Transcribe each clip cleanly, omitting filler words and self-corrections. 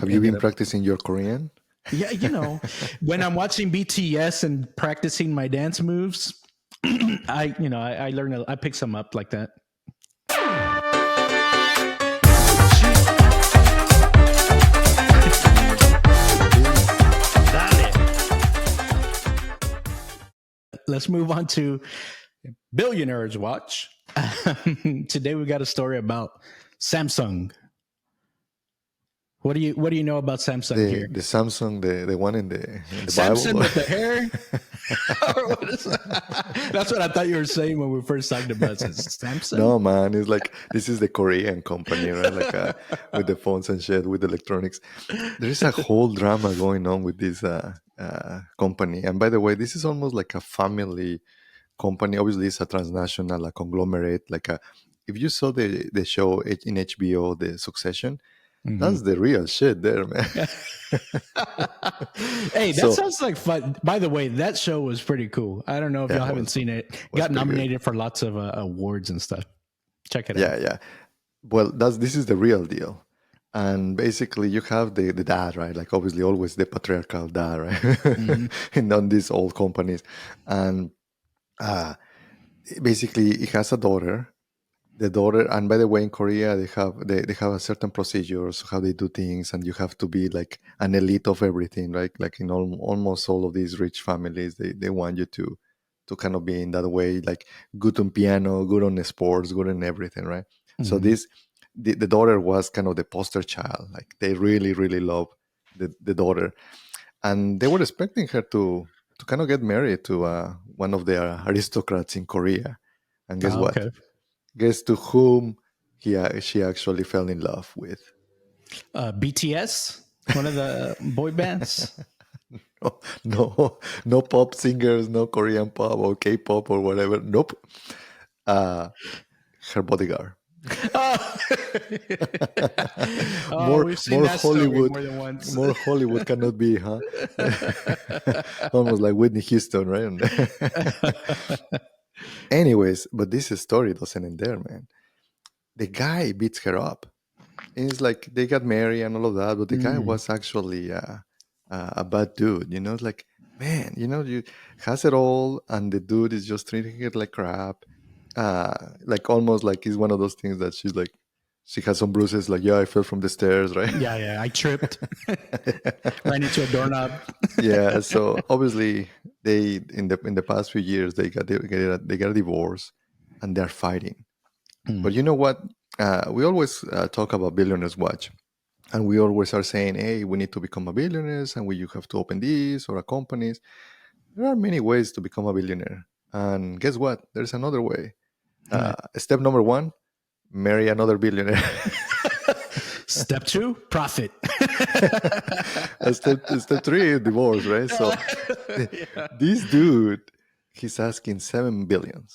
Have you been practicing your Korean? Yeah, when I'm watching BTS and practicing my dance moves, I learn, I pick some up like that. Let's move on to Billionaire's Watch. Today we got a story about Samsung. What do you know about Samsung here? The Samsung, the one in the Samsung Bible. with the hair? That's what I thought you were saying when we first talked about it. Samsung? No, man, it's like this is the Korean company, right? Like with the phones and shit, with electronics. There is a whole drama going on with this company. And by the way, this is almost like a family company. Obviously, it's a transnational, a conglomerate. If you saw the show in HBO, The Succession, that's the real shit there, man. Hey, that sounds like fun. By the way, that show was pretty cool. I don't know if y'all haven't seen it. Got nominated for lots of awards and stuff. Check it out. Yeah. Well, this is the real deal. And basically, you have the dad, right? Like, obviously, always the patriarchal dad, right? And on these old companies. And basically, he has a daughter. The daughter, and by the way, in Korea, they have a certain procedures how they do things, and you have to be like an elite of everything, right? Like in almost all of these rich families, they want you to kind of be in that way, like good on piano, good on sports, good on everything, right? So the daughter was kind of the poster child. Like they really, really love the daughter, and they were expecting her to kind of get married to one of the aristocrats in Korea. And guess what? Okay. Guess to whom she actually fell in love with? BTS, one of the boy bands. No pop singers, no Korean pop or K-pop or whatever. Nope. Her bodyguard. We've seen that Hollywood, more than once. More Hollywood cannot be, huh? Almost like Whitney Houston, right? Anyways, but this story doesn't end there, man. The guy beats her up. And it's like they got married and all of that, but the guy was actually a bad dude. It's like, man, you has it all, and the dude is just treating her like crap. Like almost like it's one of those things that she's like, she has some bruises. Like, yeah, I fell from the stairs, right? Yeah, I tripped, ran into a doorknob. Yeah, so obviously they in the past few years they got a divorce, and they're fighting. But you know what? We always talk about Billionaires Watch, and we always are saying, hey, we need to become a billionaires, and you have to open this or a companies. There are many ways to become a billionaire. And guess what? There's another way. Step number 1, marry another billionaire. Step 2, profit. Step 3, divorce, right? So this dude, he's asking $7 billion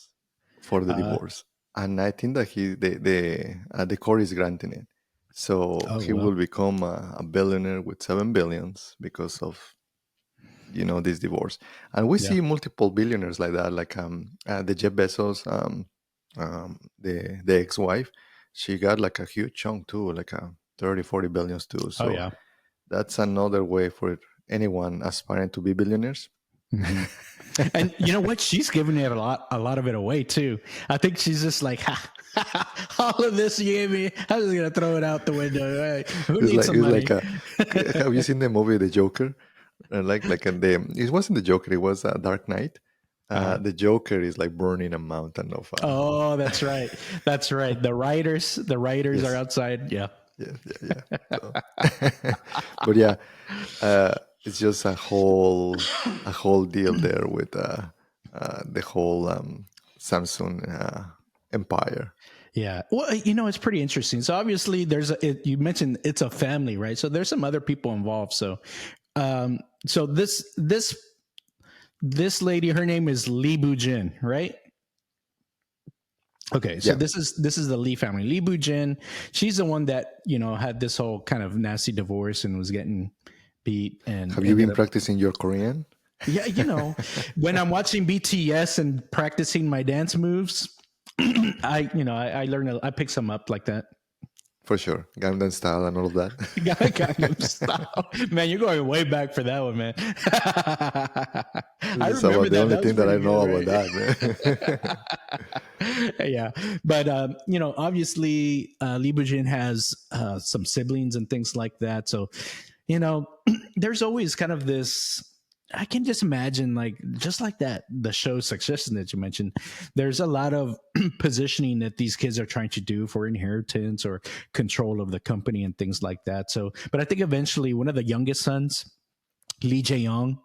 for the divorce. And I think that the court is granting it. So he will become a billionaire with $7 billion because of this divorce. And we see multiple billionaires like that, like the Jeff Bezos, the ex-wife. She got like a huge chunk too, like a 30-40 billions too. So that's another way for anyone aspiring to be billionaires. And you know what? She's giving it a lot of it away too. I think she's just like, all of this you gave me, I'm just gonna throw it out the window. Right? Who needs some money? Have you seen the movie The Joker? It wasn't The Joker. It was Dark Knight. The Joker is like burning a mountain of. Oh, that's right. That's right. The writers yes. are outside. Yeah. So, but yeah, it's just a whole deal there with the whole Samsung empire. Yeah. Well, it's pretty interesting. So obviously you mentioned it's a family, right? So there's some other people involved. So, so this lady, her name is Lee Boo-jin, right? Okay. So this is the Lee family. Lee Boo-jin, she's the one that, had this whole kind of nasty divorce and was getting beat. And have you been practicing your Korean? Yeah. When I'm watching BTS and practicing my dance moves, I learn, I pick some up like that. For sure. Gangnam Style and all of that. Gangnam Style. Man, you're going way back for that one, man. I This is remember about the that. only That was thing that I pretty know good, about right? that, man. Yeah, but obviously, Lee Boo-jin has some siblings and things like that. So, you know, there's always kind of this. I can just imagine, like, just like that, the show Succession that you mentioned. There's a lot of positioning that these kids are trying to do for inheritance or control of the company and things like that. So, but I think eventually one of the youngest sons, Lee Jay-yong.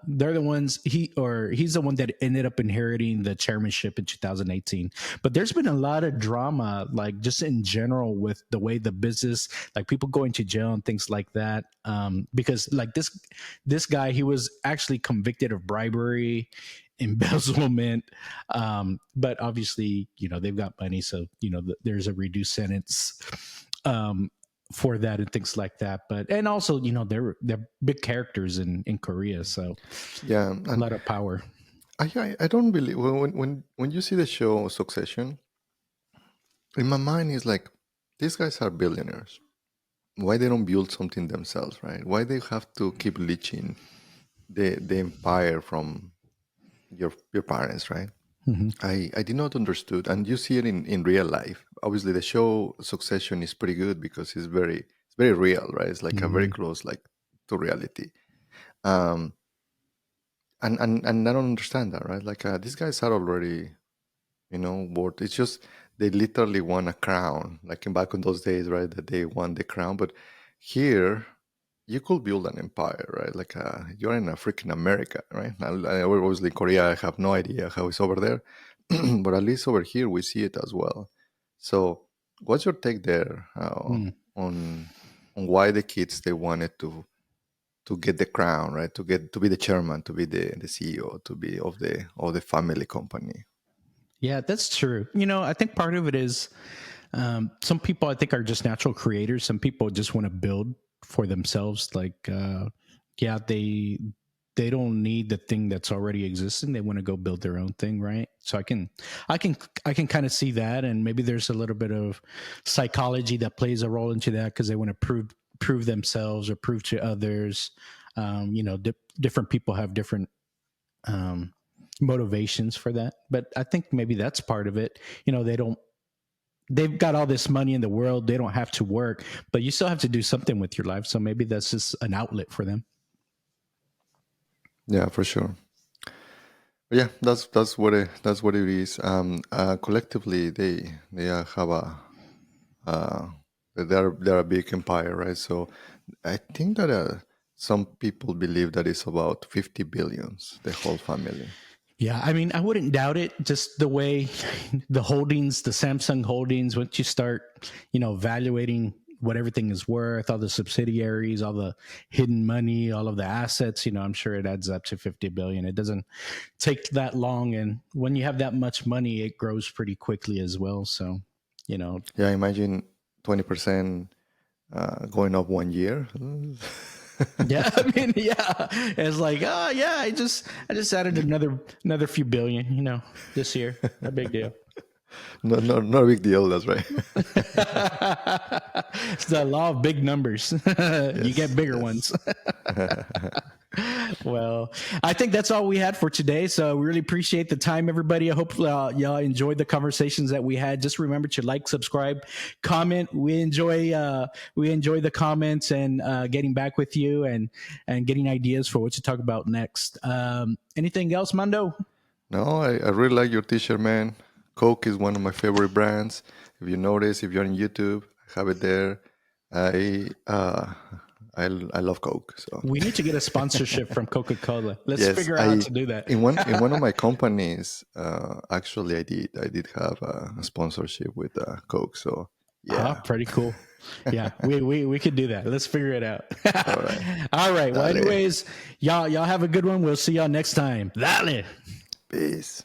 They're the ones he's the one that ended up inheriting the chairmanship in 2018. But there's been a lot of drama, like just in general, with the way the business, like people going to jail and things like that. Because like this guy, he was actually convicted of bribery, embezzlement. But obviously, they've got money, so there's a reduced sentence. For that and things like that, and also they're big characters in Korea, so Yeah, a and lot of power. I don't believe when you see the show Succession, in my mind is like these guys are billionaires. Why they don't build something themselves, right? Why they have to keep leeching the empire from your parents, right? Mm-hmm. I did not understood, and you see it in real life. Obviously, the show Succession is pretty good because it's very real, right? It's like a very Mm-hmm. close like to reality. Um, and I don't understand that, right? Like these guys are already, worth. It's just they literally won a crown, like in back in those days, right? That they won the crown, but here you could build an empire, right? Like you're in a freaking America, right? Obviously, Korea, I have no idea how it's over there, but at least over here we see it as well. So, what's your take there on why the kids they wanted to get the crown, right? To be the chairman, to be the CEO, to be of the family company. Yeah, that's true. I think part of it is some people I think are just natural creators. Some people just want to build for themselves. Like, yeah, they don't need the thing that's already existing. They want to go build their own thing, right? So I can kind of see that, and maybe there's a little bit of psychology that plays a role into that because they want to prove themselves or prove to others. Different people have different um, motivations for that, but I think maybe that's part of it. They've got all this money in the world. They don't have to work, but you still have to do something with your life. So maybe that's just an outlet for them. Yeah, for sure. But yeah, that's what it is. Collectively, they have uh, they're a big empire, right? So I think that some people believe that it's about 50 billions, the whole family. Yeah, I mean, I wouldn't doubt it. Just the way the holdings, the Samsung holdings, once you start, evaluating what everything is worth, all the subsidiaries, all the hidden money, all of the assets, I'm sure it adds up to 50 billion. It doesn't take that long, and when you have that much money, it grows pretty quickly as well. So, you know, Yeah, imagine 20% going up 1 year. yeah, I mean, yeah, it's like, oh yeah, I just added another few billion, this year. No big deal. No, no, not a big deal. That's right. It's the law of big numbers. You get Yes, bigger yes. ones. Well, I think that's all we had for today. So we really appreciate the time, everybody. I hope y'all enjoyed the conversations that we had. Just remember to like, subscribe, comment. We enjoy the comments and getting back with you and getting ideas for what to talk about next. Anything else, Mando? No, I really like your t-shirt, man. Coke is one of my favorite brands. If you notice, if you're on YouTube, I have it there. I uh, I love Coke. So We need to get a sponsorship from Coca Cola. Let's yes, figure out how I to do that. in one of my companies, actually, I did have a sponsorship with Coke. So yeah, Pretty cool. Yeah, we could do that. Let's figure it out. all right, All right. Well, dale, anyways, y'all have a good one. We'll see y'all next time. Dale. peace.